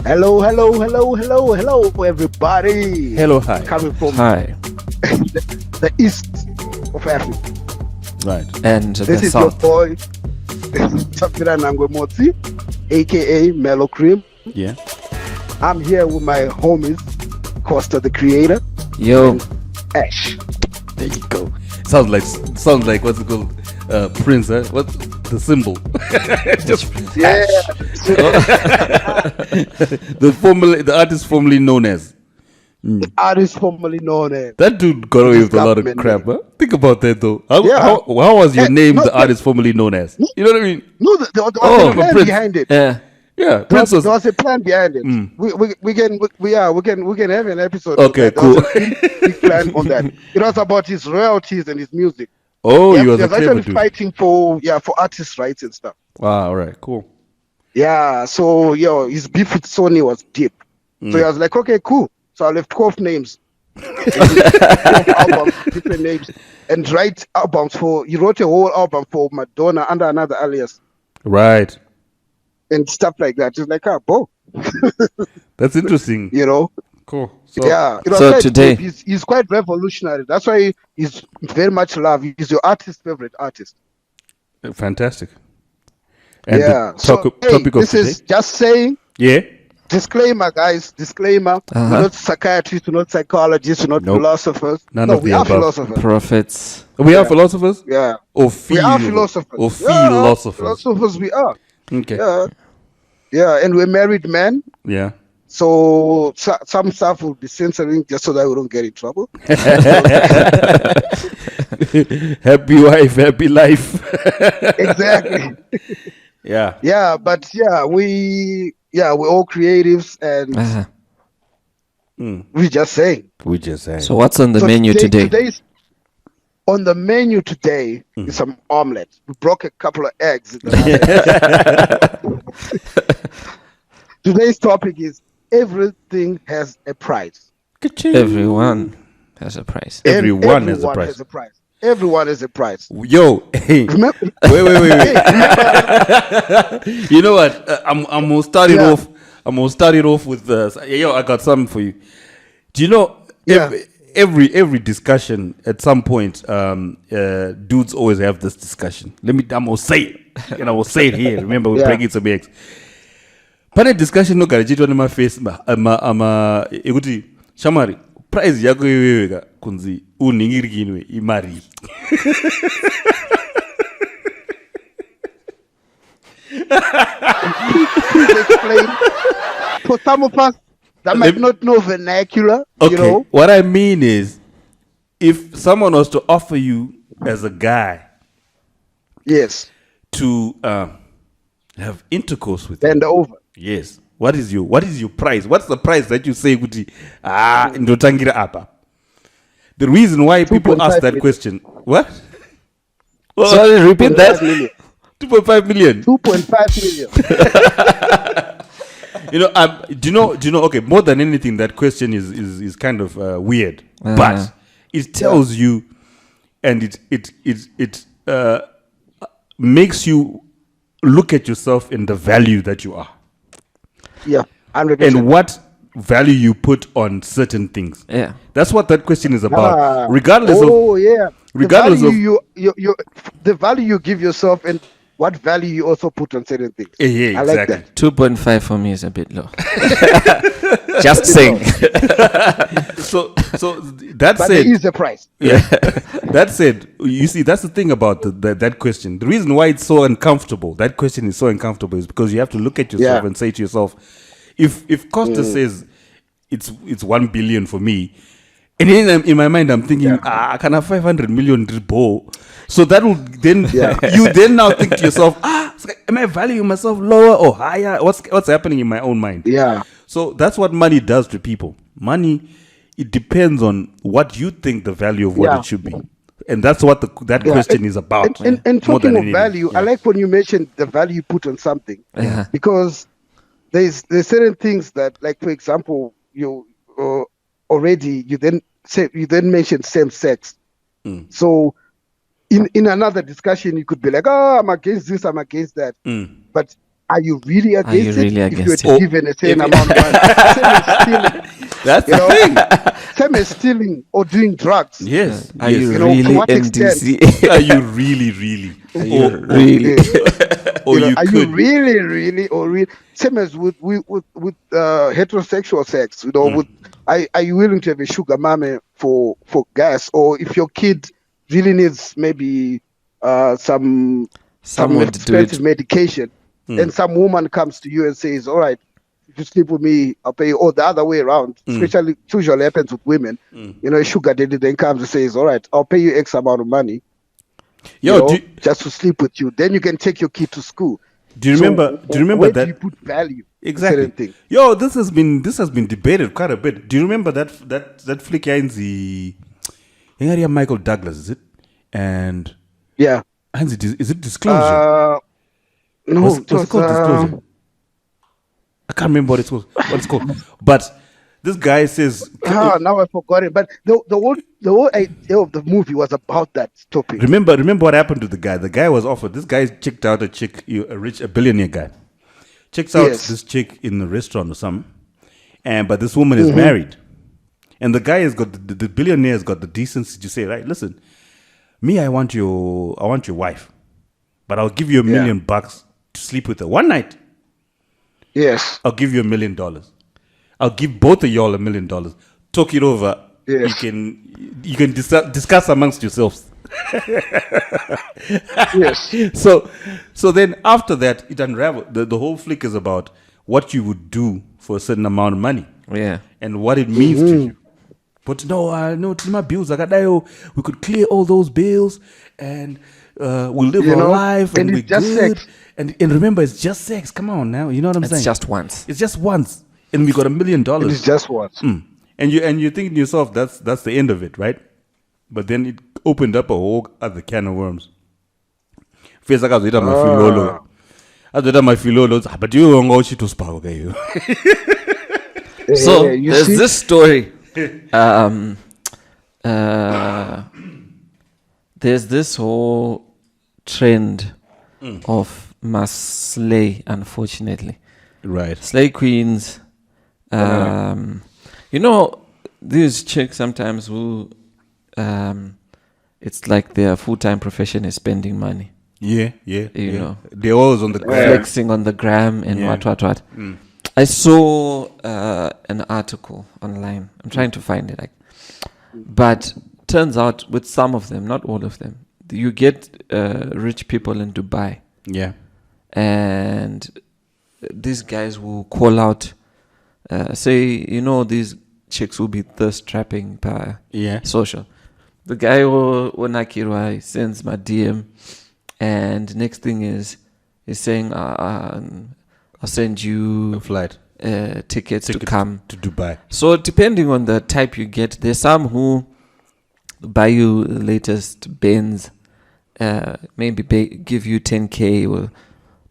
Hello, everybody. Hello, hi. Coming from Hi. the east of Africa. Right. And This the is your south. boy, Chapira Nangwemotsi, aka Mellow Cream. Yeah. I'm here with my homies, Costa the Creator, Yo. Ash. There you go. Sounds like what's it called? Prince, huh? What's the symbol? Just Yeah. the artist formerly known as. The artist formerly known as. That dude got away His with a lot of government crap, name. huh? Think about that though. How was your Eh, name no, the artist formerly known as? You know what I mean? No, there was Oh, a plan Prince. behind it. Yeah. Yeah, There Prince was, was. a plan behind it. Mm. We can have an episode. Okay, on that. There was cool. a big plan on that. It was about his royalties and his music. Oh, he was He a was clever actually dude. fighting for artist rights and stuff. Ah, all right, cool. Yeah, so his beef with Sony was deep. So he was like, okay, cool. So I left 12 names. 12 albums, different names, and write albums he wrote a whole album for Madonna under another alias Right. and stuff like that. Just like, bro, That's interesting. Cool. So, yeah. It was So quite today- dope. He's quite revolutionary. That's why he's very much loved. He's your favorite artist. fantastic. And Yeah. the So topic of this today? is just saying. Yeah. Disclaimer, guys. Disclaimer. Uh-huh. We're not psychiatrists. We're not psychologists. We're not Nope. philosophers. None no, of the we are above. philosophers. Prophets. We are Yeah. philosophers? Yeah. Or We are philosophers. Or Yeah, philosophers. philosophers we are. Okay. Yeah. Yeah, and we're married men. Yeah. So some stuff will be censoring just so that we don't get in trouble. Happy wife, happy life. Exactly. Yeah. Yeah, but we're all creatives and Uh-huh. we just saying. We just saying. So what's on the So menu today? Today's on the menu today is some omelet. We broke a couple of eggs. In the Today's topic is everything has a price. Everyone has a price. And Everyone has a price. Has a price. Everyone has a price. Yo, hey. Remember, Wait. You know what? I'm gonna start it Yeah. off. I'm gonna start it off with I got something for you. Do you know? Yeah. Every discussion at some point, dudes always have this discussion. I'm gonna say it, and I will say it here. Remember, we're Yeah. breaking some eggs. Pane discussion no garajitwa nema face ekuti shamari price yako iwewe ka kunzi uningirikinwe imari. please explain. For some of us that might not know vernacular, Okay, what I mean is, if someone was to offer you as a guy Yes, to have intercourse with you, bend over. yes, what is your price? What's the price that you say kuti ndotangira apa? The reason why people 2.5 ask that million. question, what? Sorry, repeat 2.5 that. million. 2.5 million. 2.5 million. Do you know? Okay, more than anything, that question is kind of weird, but it tells you, and it makes you look at yourself in the value that you are, Yeah, 100%. and what value you put on certain things. Yeah. That's what that question is about, Ah. regardless of. yeah. regardless the of- value the value you give yourself and what value you also put on certain things. Yeah, I like exactly. that. 2.5 for me is a bit low. Just saying. So that But said, there is a price. yeah. That said, you see, that's the thing about that question. The reason why it's so uncomfortable, that question is so uncomfortable, is because you have to look at yourself Yeah. and say to yourself, if Costa says it's 1 billion for me, and then in my mind I'm thinking, I can have 500 million dribble. So that will then you then now think to yourself, am I valuing myself lower or higher? What's happening in my own mind? Yeah. So that's what money does to people. Money, it depends on what you think the value of what Yeah. it should be. And that's what that question is about. And more talking than of anything. value, I like when you mentioned the value you put on something. Yeah. Because there's certain things that, like, for example, you then mentioned same sex. So in another discussion you could be like, I'm against this, I'm against that. But Are you really Are you against really it? If you were against to it? give an insane amount of money, same as stealing, That's you the know, thing. same as stealing or doing drugs. Yes. Are yes. you You know, to really what extent? NDC? Are you really? Are you Or- really? Or You know, you are could. you really or really? Same as with heterosexual sex. You know, with are you willing to have a sugar mommy for gas, or if your kid really needs maybe some Someone to do expensive it. medication, and some woman comes to you and says, "All right, if you sleep with me, I'll pay you." Or the other way around. Especially, it usually happens with women. You know, a sugar daddy then comes and says, "All right, I'll pay you X amount of money." Yo, You know, just to sleep with you. Then you can take your kid to school. do you remember? Do you remember where that? do you put value? in Exactly. certain things? Yo, this has been debated quite a bit. Do you remember that flick in the Michael Douglas, is it? And Yeah. is it Disclosure? No, was it called Disclosure? I can't remember what it's called. But this guy says, now I forgot it. But the whole idea of the movie was about that topic. remember what happened to the guy? The guy was offered. This guy checked out a billionaire guy. Checks out Yes. this chick in a restaurant or something, but this woman is married, and the guy has got the billionaire has got the decency to say, right, listen, me, I want your wife, but I'll give you $1 million to sleep with her one night. Yes. I'll give you $1 million. I'll give both of y'all $1 million. Talk it over. Yes. You can discuss amongst yourselves. Yes. So then after that, it unraveled. The whole flick is about what you would do for a certain amount of money Yeah. and what it means to you. But no, to my bills, I got that. We could clear all those bills and we'll live You our know, life and and we're it's just good. sex. And remember, it's just sex. Come on now, you know what I'm saying? It's just once. It's just once, and we got $1 million. It is just once. And you think to yourself that's the end of it, right? But then it opened up a whole other can of worms. Feels like I was my filolo. I was my filolo, but you won't go to spa, okay? So you there's see? this story. There's this whole trend of mass slay, unfortunately. Right. Slay queens. You know, these chicks sometimes who it's like their full-time profession is spending money. Yeah. You know. They're always on the ground. Flexing on the gram and Yeah. what. I saw an article online. I'm trying to find it. But turns out with some of them, not all of them, you get rich people in Dubai. Yeah. And these guys will call out, say, these chicks will be thirst trapping by Yeah. social. The guy Nakirwa sends my DM, and next thing is he's saying, I'll send you A flight tickets to come. to Dubai. So depending on the type you get, there's some who buy you the latest Benz, maybe give you 10K or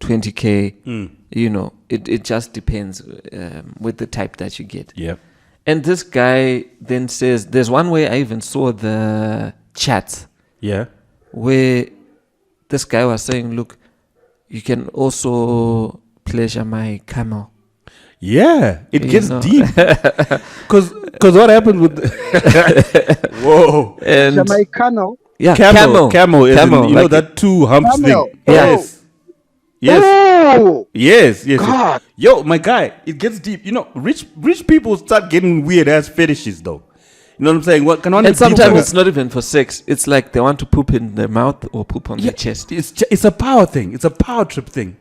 20K. You know, it just depends with the type that you get. Yeah. And this guy then says, there's one way I even saw the chats Yeah. where this guy was saying, look, you can also pleasure my camel. Yeah. It You gets know. deep. Because what happened with whoa. And Jamaicano. yeah, Camel, as in, you know like that two humps Camel. thing. Oh. Yes. Oh, Yes. God. Yo, my guy, it gets deep. You know, rich people start getting weird ass fetishes though. You know what I'm saying? What can one and sometimes it's not even for sex. It's like they want to poop in their mouth or poop on their chest. It's a power thing. It's a power trip thing.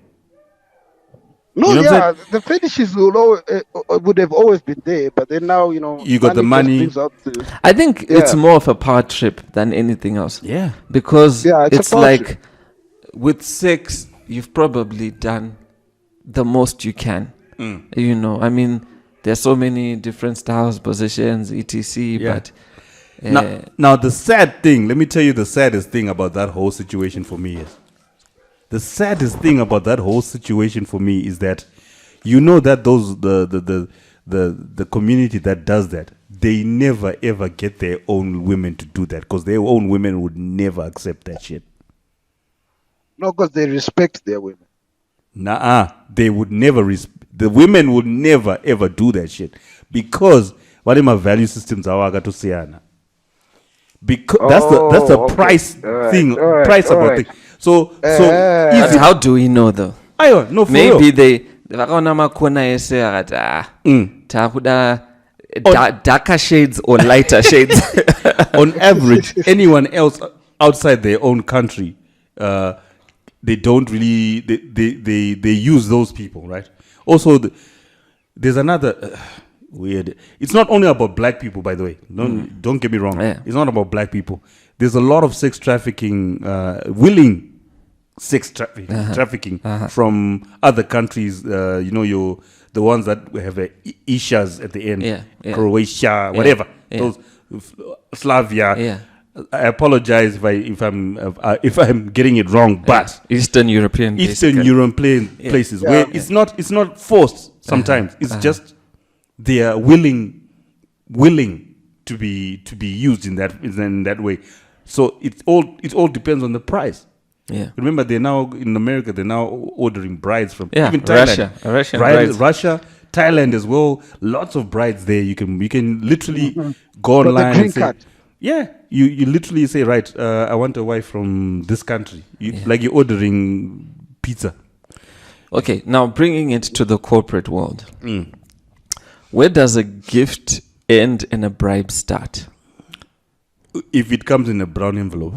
no, You know what I'm the fetishes would have always been there, but then now You got the just money. brings out the- I think it's Yeah. more of a power trip than anything else. Yeah. Because Yeah, it's a it's power like trip. with sex, you've probably done the most you can. You know, I mean, there's so many different styles, positions, etc. Yeah. But Now the sad thing, let me tell you the saddest thing about that whole situation for me is the saddest thing about that whole situation for me is that you know that those the community that does that, they never ever get their own women to do that because their own women would never accept that shit. No, because they respect their women. They would never. The women would never ever do that shit because what my value systems are to Siana. Because that's the price thing, price about thing. So But how do we know though? No, for Maybe real. they vakaona makona ese akati takuda darker shades or lighter shades. On average, anyone else outside their own country, they don't really they use those people, right? Also, there's another weird. It's not only about black people, by the way. Don't get me wrong. Yeah. It's not about black people. There's a lot of sex trafficking, willing sex trafficking from other countries. The ones that have ishas at the end, Croatia, whatever. Those Slavia. Yeah. I apologize if I'm getting it wrong, but Eastern European places where it's not forced sometimes. It's just they are willing to be used in that way. So it all depends on the price. Yeah. Remember, they're now in America. They're now ordering brides from Yeah, even Thailand, Russian brides. Russia, Thailand as well. Lots of brides there. You can literally go the online green and say, card. yeah, you literally say, right, I want a wife from this country. Like you're ordering pizza. Okay, now bringing it to the corporate world. Where does a gift end and a bribe start? If it comes in a brown envelope.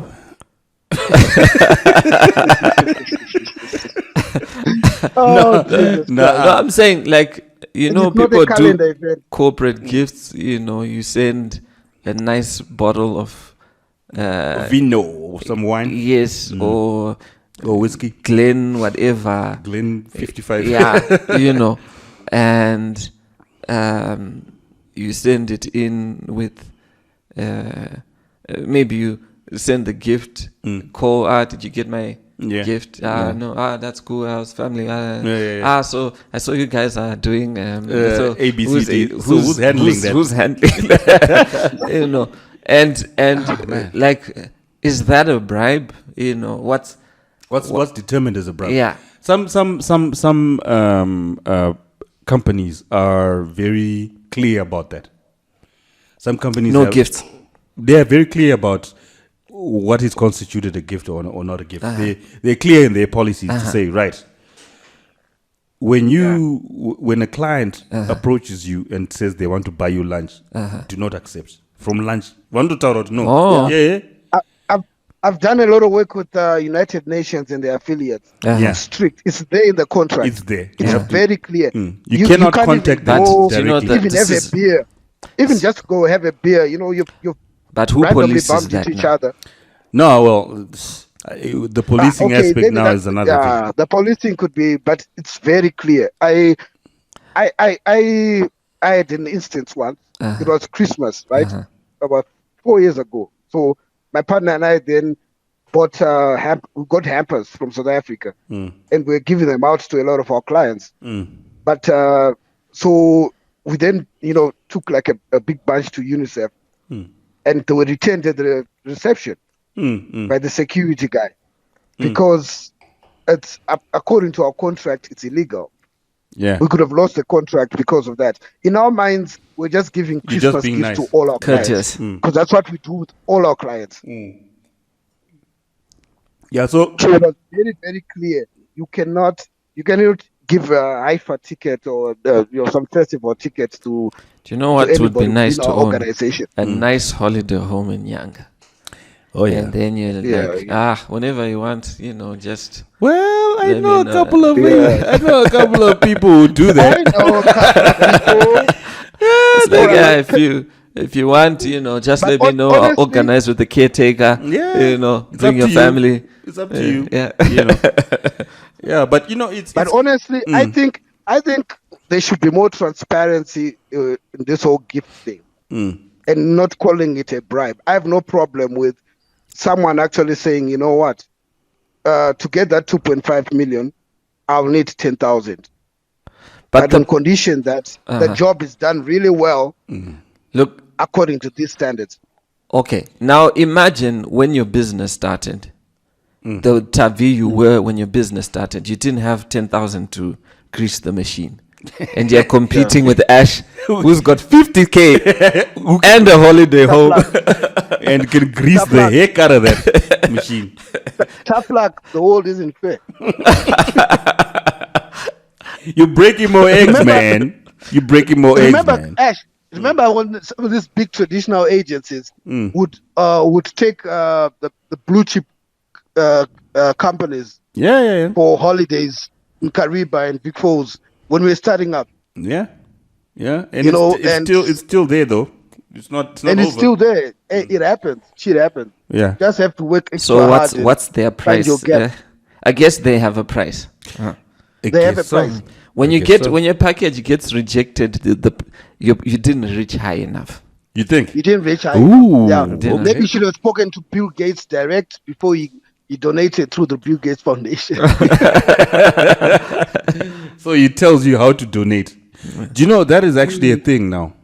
Jesus. No, I'm saying like, And it's not a people calendar do event. corporate gifts. You send a nice bottle of Vino or some wine. yes, or whiskey. Glen, whatever. Glen 55. Yeah, and you send it in with maybe you send the gift, call, did you get my gift? No, that's cool, how's family? So I saw you guys are doing so ABCD. Who's handling that? Who's handling that? And like, is that a bribe? What's determined as a bribe? Yeah. Some companies are very clear about that. Some companies gifts. They are very clear about what is constituted a gift or not a gift. They're clear in their policies to say, right, when a client approaches you and says they want to buy you lunch, do not accept from lunch. Want to tell no? Oh. Yeah. I've done a lot of work with United Nations and their affiliates. Yeah. It's strict. It's there in the contract. It's there. It's very clear. You cannot can't contact even that go, directly. even have a beer. Even just go have a beer. You But who randomly polices bumped that into each now? other. No, well, the policing aspect maybe now is another thing. The policing could be, but it's very clear. I had an instance once. It was Christmas, right? About 4 years ago. So my partner and I then bought we got hampers from South Africa, and we're giving them out to a lot of our clients. But so we then took like a big bunch to UNICEF, and they were returned at the reception by the security guy because it's according to our contract, it's illegal. Yeah, we could have lost the contract because of that. In our minds, we're just giving Christmas gifts nice. to all our Courteous. clients because that's what we do with all our clients. Yeah, so it was very, very clear. You cannot give a IFA ticket or some festival tickets to. Do you know what would be nice to own? Organization. A nice holiday home in Yanga. Oh yeah. And then you're whenever you want, just. Well, I Let know me a know. couple of I know a couple of people who do that. I know a couple of people. It's like, if you want, just But let me know. I'll honestly- organize with the caretaker. Yeah. It's up bring your to you. family. It's up to you. Yeah. Yeah, but it's. But honestly, I think there should be more transparency in this whole gift thing, and not calling it a bribe. I have no problem with someone actually saying, you know what, to get that 2.5 million, I'll need 10,000. But on condition that the job is done really well, Look, according to these standards. okay. Now imagine when your business started, the Tavi you were when your business started. You didn't have 10,000 to grease the machine. And you're competing with Ash, who's got 50K and a holiday home. And can grease Tough the luck. heck out of that machine. Tough luck. The world isn't fair. You're breaking more eggs, man. You're breaking more eggs, Remember, man. Ash. Remember when some of these big traditional agencies would take the blue chip companies Yeah. for holidays in Kariba and Big Falls when we were starting up, Yeah. And You know, it's still there though. It's not and it's over. still there. It happens. Shit happens. Yeah. Just have to work extra So hard. and what's their find price? your gap. I guess they have a price. They have a price. When you Okay, get so- when your package gets rejected, you didn't reach high enough. You think? You didn't reach high. Ooh. Yeah. Didn't. Maybe you should have spoken to Bill Gates direct before you donated through the Bill Gates Foundation. So he tells you how to donate. Do you know that is actually a thing now?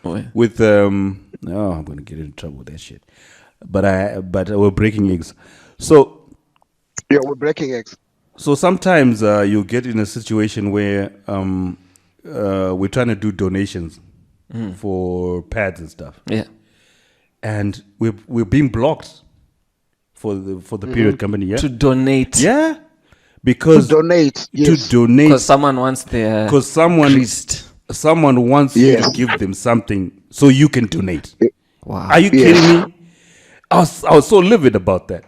Oh, yeah. With I'm gonna get into trouble with that shit. But we're breaking eggs. So Yeah, we're breaking eggs. So sometimes you get in a situation where we're trying to do donations for pads and stuff, Yeah. and we're being blocked for the period company. Yeah, To donate. yeah, because Donate. Yes. to donate Because someone wants their because someone wants you to Yes. give them something so you can donate. Wow. Are you Yes. kidding me? I was so livid about that.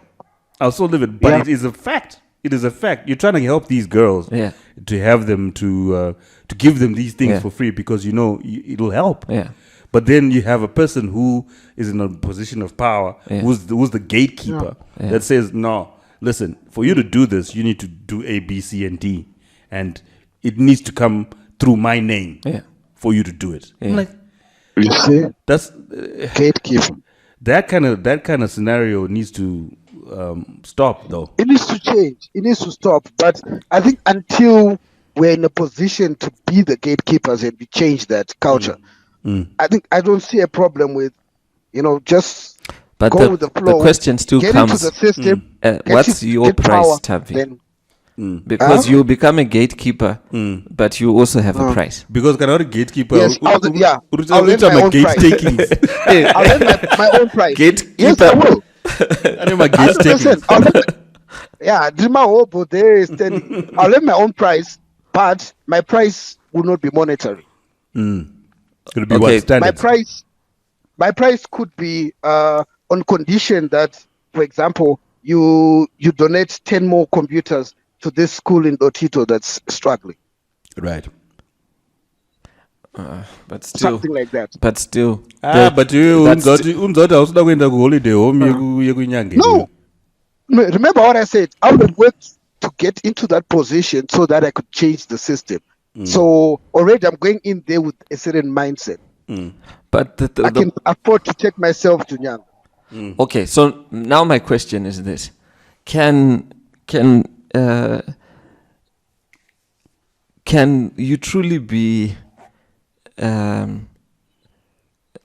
I was so livid, but Yeah. it is a fact. It is a fact. You're trying to help these girls Yeah. to have them to give them these things Yeah. for free because you know it'll help. Yeah. But then you have a person who is in a position of power, Yeah. who's the gatekeeper Yeah. that says, no, listen, for you to do this, you need to do A, B, C, and D, and it needs to come through my name Yeah. for you to do it. I'm Yeah. like, You see? that's Gatekeeper. that kind of scenario needs to stop, though. It needs to change. It needs to stop. But I think until we're in a position to be the gatekeepers and we change that culture, I don't see a problem with, just But go with the flow. question still get comes. into the system. get What's it- your get price, power, Tavi? then Because you become a gatekeeper, but you also have a price. Because cannot gatekeeper. Yes, I'll let my own gate price. takings. I'll let my own price. Gatekeeper. Yes, I will. I know my gate 100%. takings. I'll let my own price, but my price will not be monetary. It'll be Okay, what standard. My price could be on condition that, for example, you donate 10 more computers to this school in Otito that's struggling, Right. But still, something like that. but still. But you that's unzoti awusuda kuenda kuholiday home yekunyangeni. No, remember what I said. I would have worked to get into that position so that I could change the system. So already I'm going in there with a certain mindset. But I can afford to take myself to Nyanga. okay, so now my question is this: Can you truly be? I'm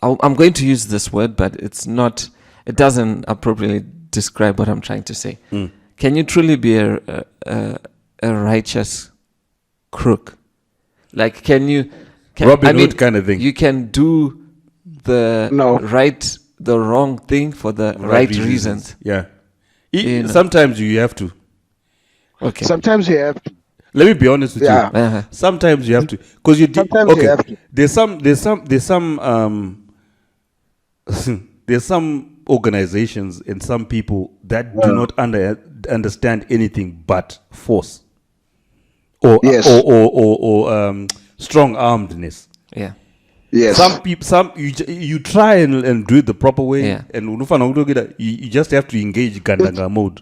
going to use this word, but it's not. It doesn't appropriately describe what I'm trying to say. Can you truly be a righteous crook? Like, can you? Robin Hood kind of thing. You can do the No. the wrong thing for the right reasons. Yeah. You know. Sometimes you have to. Okay. Sometimes you have to. Let me be honest with Yeah. you. Uh-huh. Sometimes you have to, because Sometimes you okay. have to. There's some there's some organizations and some people that do not understand anything but force or Yes. or strong armedness. Yeah. Yes. Some people, you try and do it the proper way, Yeah. and you just have to engage Gandanga mode.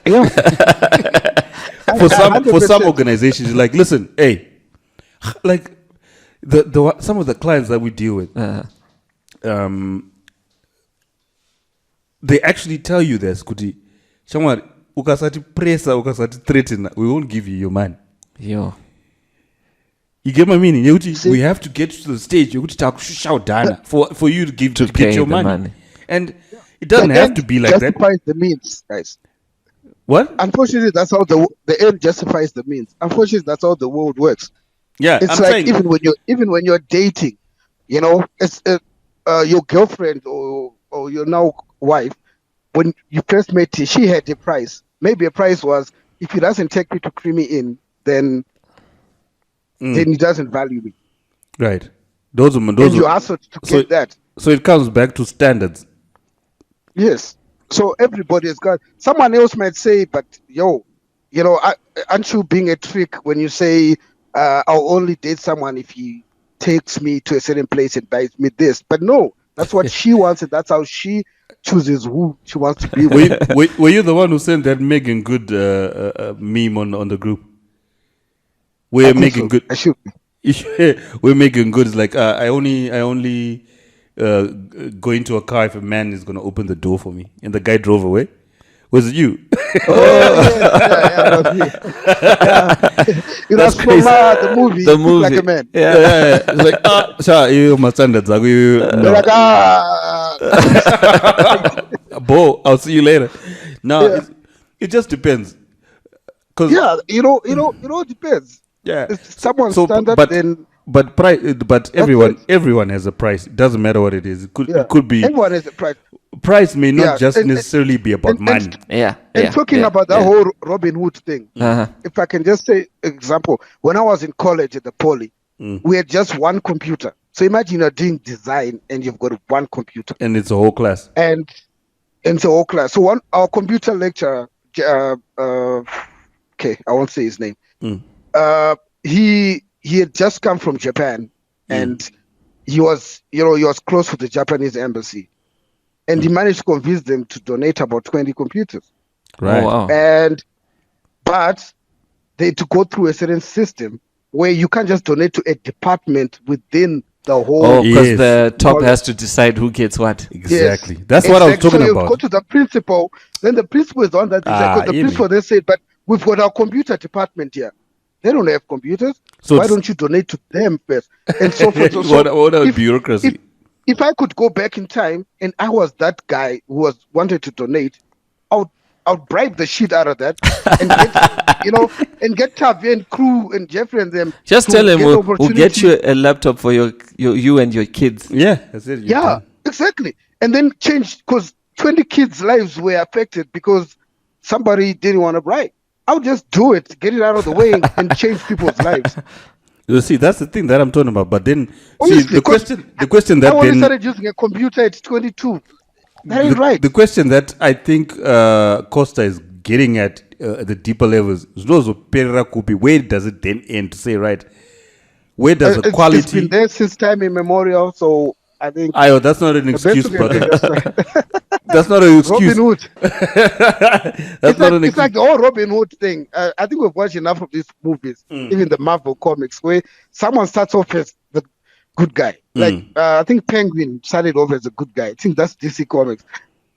Yeah. For some 100%. organizations, like, listen, hey, like the some of the clients that we deal with, they actually tell you this, Kuti, Shamwari, ukasati pressa, ukasati threaten, we won't give you your money. Yo. You get my meaning? Yekuti, See? we have to get to the stage shout Dana for you to To pay get your the money. money. And it doesn't But have then to be like that. justifies the means, guys. What? Unfortunately, that's how the end justifies the means. Unfortunately, that's how the world works. Yeah, It's I'm like saying. even when you're dating, it's your girlfriend or your now wife. When you first met her, she had a price. Maybe a price was, if he doesn't take me to Creamy Inn, then he doesn't value me. Right. Those And are you ask her to so get that. so it comes back to standards. Yes. So everybody has got. Someone else might say, but aren't you being a trick when you say I'll only date someone if he takes me to a certain place and buys me this? But no, that's what she wants, and that's how she chooses who she wants to be with. Were you the one who sent that Megan Good meme on the group? We're I think making so. good. I should. We're making good. It's like I only go into a car if a man is going to open the door for me, and the guy drove away. Was it you? Yeah, it was me. It was from the movie. The Speak Like movie. a Man. Yeah. It's like sure, you my standards. They're No. like, Bo, I'll see you later. No, Yeah. it just depends. Cause yeah, it depends. yeah, If someone's so, standard, but then but everyone has a price. It doesn't matter what it is. It could be everyone has a price. price may not Yeah, just and- necessarily be about and- money. Yeah. And yeah, talking yeah, about that yeah. whole Robin Hood thing, Uh-huh. if I can just say example, when I was in college at the Poly, we had just one computer. So imagine you're doing design and you've got one computer, And it's a whole class. and the whole class. So our computer lecturer, okay, I won't say his name. He had just come from Japan, and he was close with the Japanese embassy, and he managed to convince them to donate about 20 computers. Right. Oh, wow. But they had to go through a certain system where you can't just donate to a department within the whole. Oh, because Yes. the top has to decide who gets what. Exactly. Yes, That's what I was exactly. talking So you about. go to the principal, then the principal is the one that decides. 'Cause the Imi. principal then said, but we've got our computer department here. They don't have computers. So Why it's- don't you donate to them first? And so forth. So what a if- bureaucracy. If I could go back in time and I was that guy who wanted to donate, I'll bribe the shit out of that and get, and get Tavi and crew and Jeffrey and them. Just to tell him get we'll get opportunity. you a laptop for you and your kids. Yeah, that's it. Yeah, exactly. And then change, because 20 kids' lives were affected because somebody didn't want to bribe. I'll just do it, get it out of the way, and change people's lives. You see, that's the thing that I'm talking about. But then, Honestly, the question I that only then started using a computer at 22. That ain't right. the question that I think Costa is getting at the deeper levels is where does it then end to say, right? Where does the It's quality? been there since time immemorial, so I think Ayo, that's not an the best excuse, we can do brother. is just That's not an Robin excuse. Hood. That's not an It's excuse. like the whole Robin Hood thing. I think we've watched enough of these movies, even the Marvel comics, where someone starts off as the good guy. Like I think Penguin started off as a good guy. I think that's DC Comics,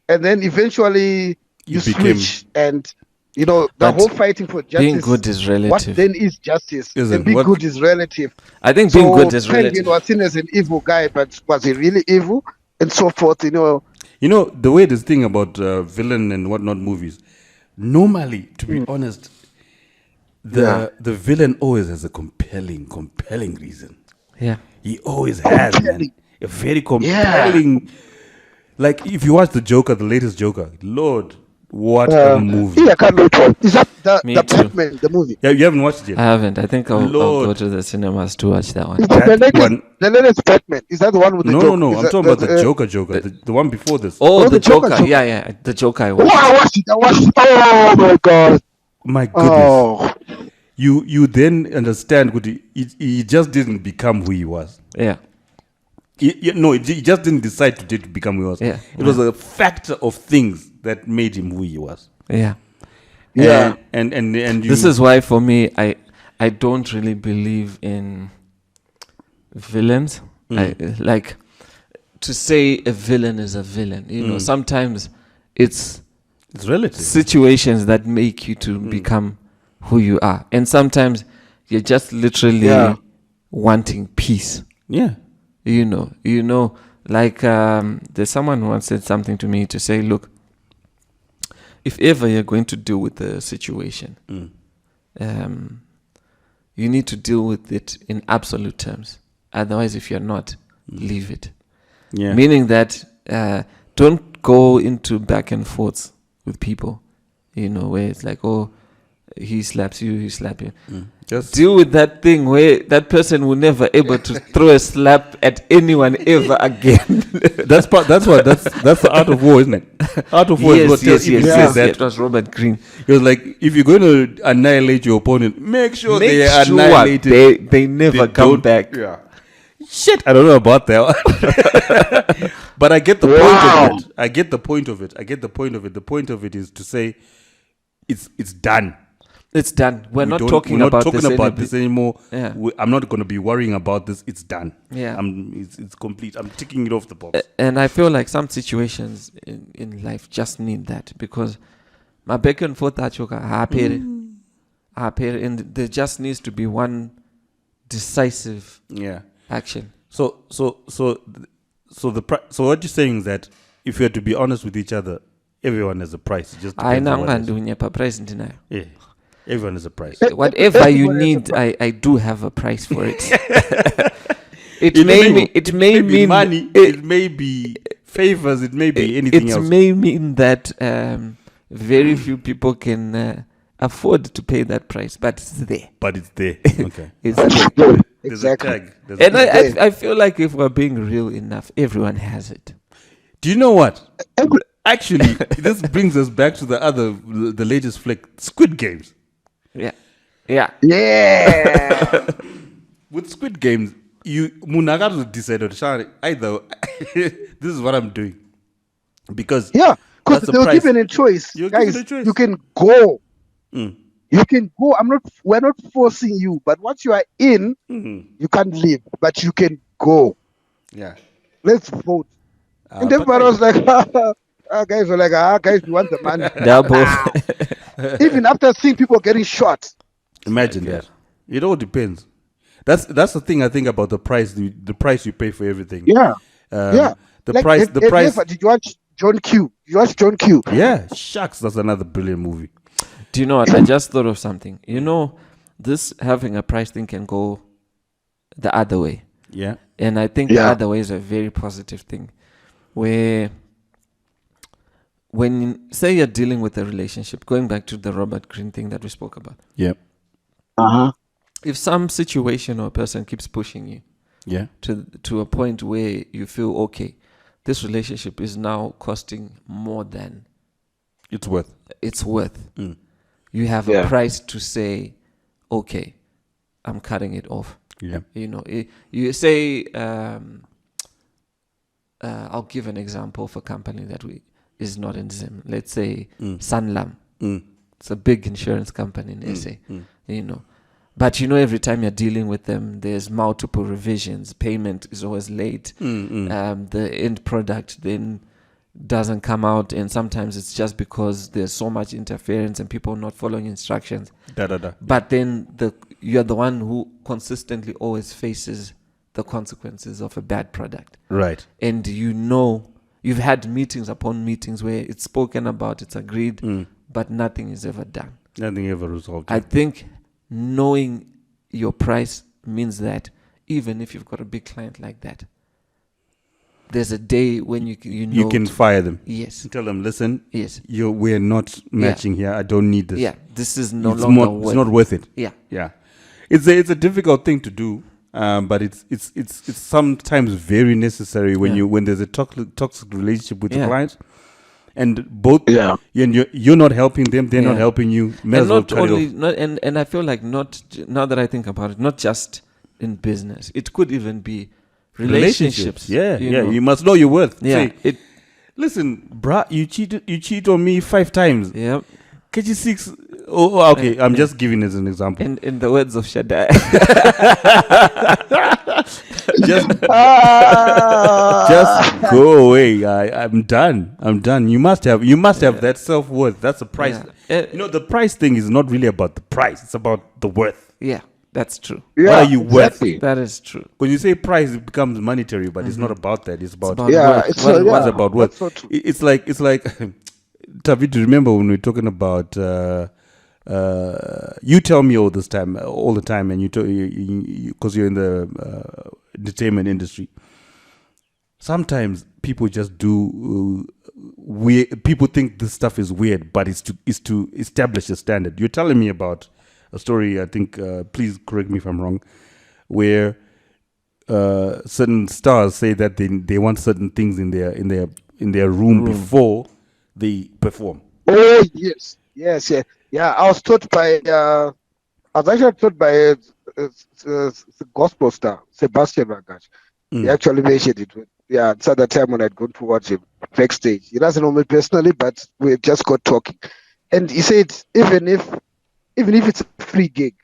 and then eventually you became- switch, and the But whole fighting for justice. Being good is What relative. then is justice? Isn't And being what- good is relative. I think So being good is Penguin relative. was seen as an evil guy, but was he really evil? And so forth. You know, the way this thing about villain and whatnot movies, normally, to be honest, the villain always has a compelling reason. Yeah. He always has, man. Compelling. A very compelling. Like, if you watch the Joker, the latest Joker, Lord, what a movie. Yeah, I can't wait for it. Is that Me the too. Batman, the movie? Yeah, you haven't watched it yet. I haven't. I think I'll go Lord. to the cinemas to watch that one. Is that the That latest, one- the latest Batman? Is that the one with the No, Joker? no, Is I'm that talking about the Joker, the one before this. Oh, Oh, the the Joker, Joker. Joker. Yeah. The Joker I Oh, watched. I watched it. Oh my god. My goodness. Oh, You then understand, he just didn't become who he was. Yeah. He just didn't decide to become who he was. Yeah. It was a factor of things that made him who he was. Yeah. yeah. And you, This is why for me I don't really believe in villains. Like to say a villain is a villain. Sometimes it's relative. situations that make you to become who you are. And sometimes you're just literally Yeah. wanting peace. Yeah. Like there's someone who once said something to me to say, look, if ever you're going to deal with the situation, you need to deal with it in absolute terms. Otherwise, if you're not, leave it. Yeah. Meaning that don't go into back and forths with people, where it's like, oh, he slaps you, he slaps you. Just deal with that thing where that person will never able to throw a slap at anyone ever again. that's the art of war, isn't it? Art of war is what tells you that. It was Robert Greene. He was like, if you're going to annihilate your opponent, make sure they are annihilated. They never come back. Yeah. Shit, I don't know about that one. But I get the point of it. I get the point of it. The point of it is to say it's done. It's done. We're not not talking about this anymore. Yeah. I'm not going to be worrying about this. It's done. Yeah. It's complete. I'm ticking it off the box. And I feel like some situations in life just need that, because my back and forth and there just needs to be one decisive action. So what you're saying is that if you had to be honest with each other, everyone has a price. It just depends on what it is. Yeah. Everyone has a price. Whatever you need, I do have a price for it. It may mean money. It may be favors. It may be anything else. It may mean that very few people can afford to pay that price, but it's there. Okay. It's there. There's a tag. And I feel like if we're being real enough, everyone has it. Do you know what? Actually, this brings us back to the latest flick, Squid Games. Yeah. With Squid Games, Munagaru decided, either this is what I'm doing. Because because they were given a choice. Guys, you can go. You can go. We're not forcing you, but once you are in, you can't leave. But you can go. Yeah. Let's vote. And everybody was like, guys were like, guys, we want the money. They're both. Even after seeing people getting shot. Imagine that. It all depends. That's the thing I think about the price. The price you pay for everything. Yeah. The price. Did you watch John Q? Yeah. Shucks, that's another brilliant movie. Do you know what? I just thought of something. This having a price thing can go the other way. Yeah. And I think the other way is a very positive thing. Where when, say you're dealing with a relationship, going back to the Robert Greene thing that we spoke about. Yeah. If some situation or person keeps pushing you to a point where you feel, okay, this relationship is now costing more than it's worth. You have a price to say, okay, I'm cutting it off. Yeah. You say, I'll give an example of a company that is not in Zim. Let's say Sanlam. It's a big insurance company in SA. But every time you're dealing with them, there's multiple revisions. Payment is always late. The end product then doesn't come out, and sometimes it's just because there's so much interference and people not following instructions. But then you're the one who consistently always faces the consequences of a bad product. Right. And you've had meetings upon meetings where it's spoken about, it's agreed, but nothing is ever done. Nothing ever resolved. I think knowing your price means that even if you've got a big client like that, there's a day when you can fire them. Yes. Tell them, listen. Yes. We're not matching here. I don't need this. Yeah. This is no longer worth it. It's not worth it. Yeah. Yeah. It's a difficult thing to do, but it's sometimes very necessary when there's a toxic relationship with the client, and both you're not helping them, they're not helping you. And not only and I feel like now that I think about it, not just in business, it could even be relationships. You must know your worth. Yeah. Say, listen, bruh, you cheat on me 5 times. Yeah. Catch you 6. Oh, okay. I'm just giving as an example. In the words of Shaddai. just go away. I'm done. You must have that self-worth. That's a price. The price thing is not really about the price. It's about the worth. Yeah. That's true. Yeah, what are you worth? That is true. When you say price, it becomes monetary, but it's not about that. It's about worth. It's about worth. So it's like Tavid, remember when we were talking about you tell me all the time, and you because you're in the entertainment industry. Sometimes people just do weird. People think this stuff is weird, but it's to establish a standard. You're telling me about a story. I think, please correct me if I'm wrong, where certain stars say that they want certain things in their room before they perform. Oh yes. I was taught by I was actually taught by the gospel star Sebastian Vagash. He actually mentioned it. It's at the time when I'd gone to watch him backstage. He doesn't know me personally, but we just got talking, and he said even if it's a free gig,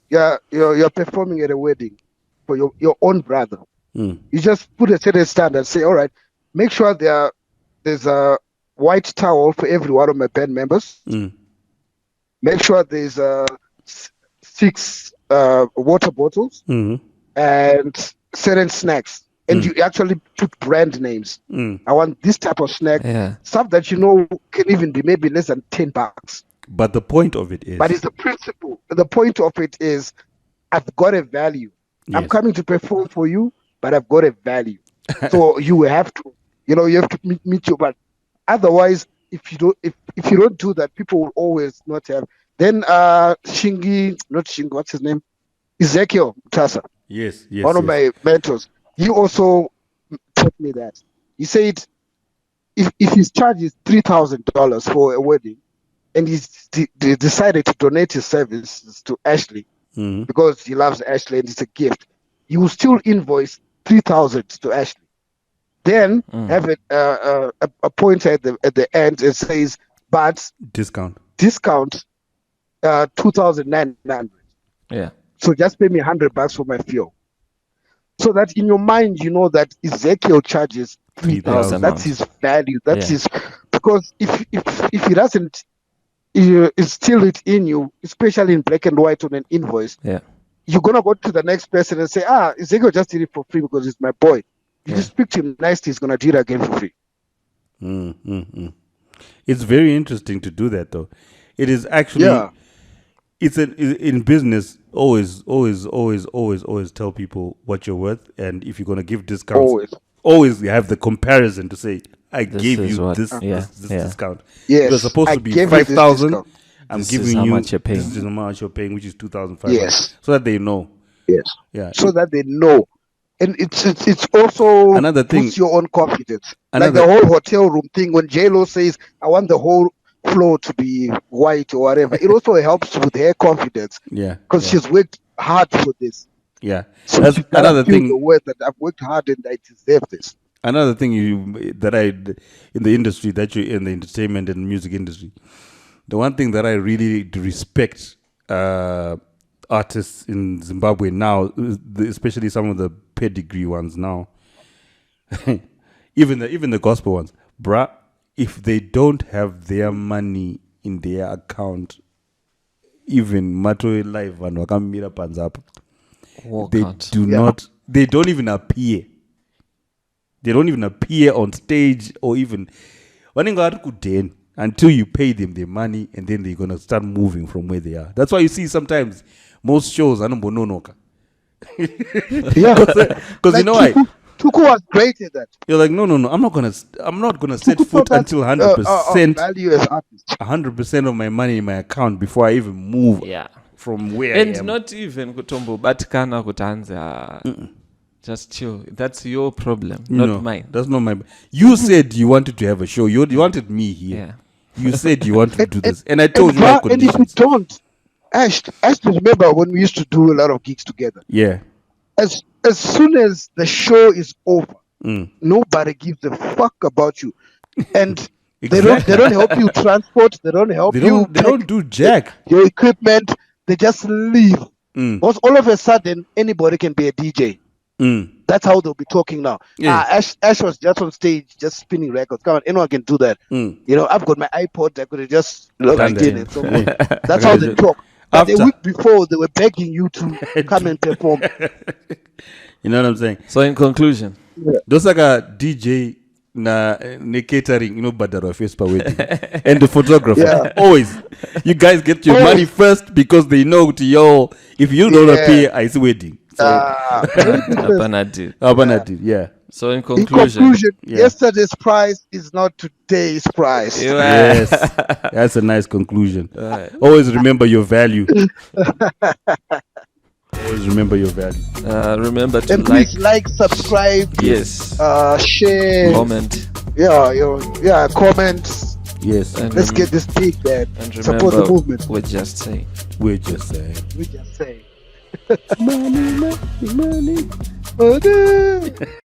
you're performing at a wedding for your own brother. You just put a certain standard. Say, all right, make sure there's a white towel for every one of my band members. Make sure there's 6 water bottles and certain snacks. And you actually put brand names. I want this type of snack, stuff that can even be maybe less than $10. But the point of it is. But it's the principle. The point of it is, I've got a value. Yes. I'm coming to perform for you, but I've got a value. So you have to, you have to meet you. But otherwise, if you don't do that, people will always not have. Then what's his name? Ezekiel Mutasa. Yes. One of my mentors. He also taught me that. He said, if his charge is $3,000 for a wedding, and he's decided to donate his services to Ashley because he loves Ashley and it's a gift, he will still invoice $3,000 to Ashley. Then have a pointer at the end and says, but discount $2,900. Yeah. So just pay me $100 for my fuel. So that in your mind, you know that Ezekiel charges $3,000. That's his value. That's his, because if he doesn't instill it in you, especially in black and white on an invoice, you're gonna go to the next person and say, Ezekiel just did it for free because he's my boy. You just speak to him nicely, he's gonna do it again for free. It's very interesting to do that, though. It is actually. It's in business. Always tell people what you're worth, and if you're gonna give discounts, always have the comparison to say, "I gave you this discount. You're supposed to be 5,000. I'm giving you how much you're paying. This is how much you're paying, which is 2,500. Yes, so that they know. Yes, so that they know, and it's also another thing. Boosts your own confidence. Like the whole hotel room thing. When J-Lo says, "I want the whole floor to be white or whatever," it also helps with her confidence. Because she's worked hard for this. So that's another thing. The word that I've worked hard and I deserve this. Another thing in the industry, that you're in the entertainment and music industry, the one thing that I really respect artists in Zimbabwe now, especially some of the pedigree ones now, even the gospel ones, bruh. If they don't have their money in their account, even Matoe Live and Wakamira Panzapa, they don't even appear. They don't even appear on stage or even until you pay them their money, and then they're gonna start moving from where they are. That's why you see sometimes most shows anombononoka. Because like Tuku was great at that. You're like, no. I'm not gonna set foot until 100% value as artist. 100% of my money in my account before I even move from where I am. And not even Kutombo, but kana kutanza. Just chill. That's your problem, not mine. That's not my. You said you wanted to have a show. You wanted me here. You said you wanted to do this, and I told you my conditions. And if you don't, Ash, remember when we used to do a lot of gigs together? Yeah. As soon as the show is over, nobody gives a fuck about you, and they don't help you transport. They don't help you. They don't do jack. Your equipment. They just leave. Because all of a sudden, anybody can be a DJ. That's how they'll be talking now. Ash was just on stage, just spinning records. Come on, anyone can do that. I've got my iPod. I could have just logged in and so on. That's how they talk. But a week before, they were begging you to come and perform. You know what I'm saying? So in conclusion, Dosaka DJ ne catering, badara FESPA wedding. And the photographer. Yeah. Always. You guys get your Always. money first because they know if you don't appear, it's wedding. So, Abanadi. yeah. So in In conclusion, conclusion, Yeah. yesterday's price is not today's price. Yes. That's a nice conclusion. Alright. Always remember your value. Always remember your value. remember to And like, please like, subscribe, yes, share, comment, comments. Yes. and Let's get this big, man. and Support the remember, movement. we're just saying. We're just saying. We just say. Money, money, money. Money.